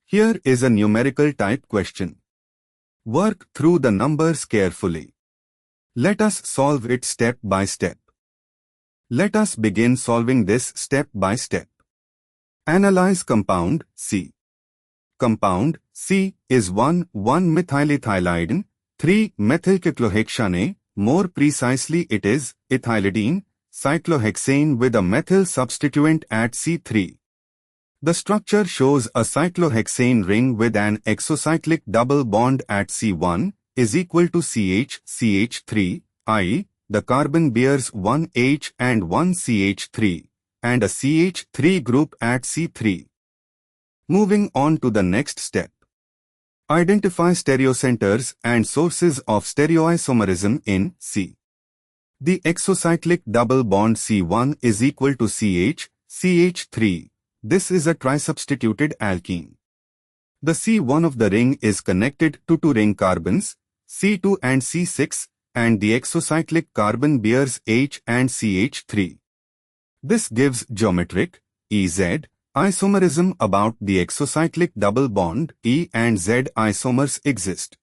Here is a numerical type question. Work through the numbers carefully. Let us solve it step by step. Let us begin solving this step by step. Analyze compound C. Compound C is 1,1-methylethylidene, 3-methylcyclohexane, more precisely it is ethylidene, cyclohexane with a methyl substituent at C3. The structure shows a cyclohexane ring with an exocyclic double bond at C1 is equal to CH-CH3, i.e., the carbon bears one H and one CH3, and a CH3 group at C3. Moving on to the next step. Identify stereocenters and sources of stereoisomerism in C. The exocyclic double bond C1 is equal to CH-CH3. This is a trisubstituted alkene. The C1 of the ring is connected to two ring carbons, C2 and C6, and the exocyclic carbon bears H and CH3. This gives geometric, EZ, isomerism about the exocyclic double bond E and Z isomers exist.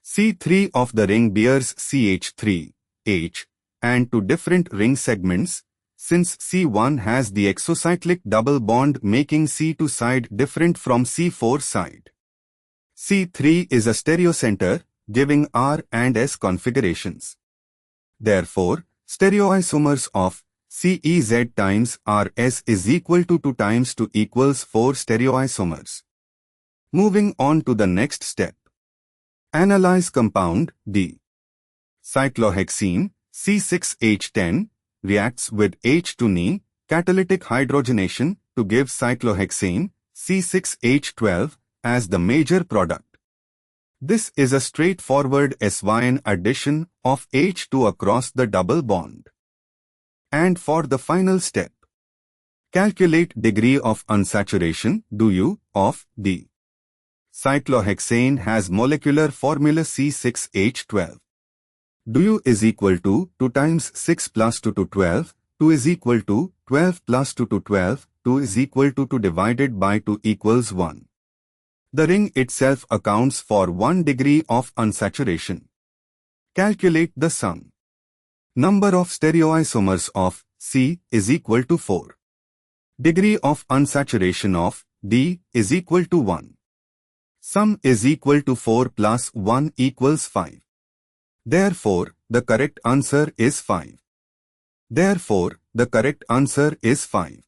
C3 of the ring bears CH3, H, and two different ring segments, since C1 has the exocyclic double bond making C2 side different from C4 side. C3 is a stereocenter, giving R and S configurations. Therefore, stereoisomers of CEZ times RS is equal to 2 times 2 equals 4 stereoisomers. Moving on to the next step. Analyze compound D. Cyclohexene C6H10 reacts with H2Ne, catalytic hydrogenation, to give cyclohexane C6H12 as the major product. This is a straightforward SYN addition of H2 across the double bond. And for the final step, calculate degree of unsaturation, DU, of D. Cyclohexane has molecular formula C6H12. DU is equal to 2 times 6 plus 2 to 12, 2 is equal to 12 plus 2 to 12, 2 is equal to 2 divided by 2 equals 1. The ring itself accounts for 1 degree of unsaturation. Calculate the sum. Number of stereoisomers of C is equal to 4. Degree of unsaturation of D is equal to 1. Sum is equal to 4 plus 1 equals 5. Therefore, the correct answer is 5. Therefore, the correct answer is 5.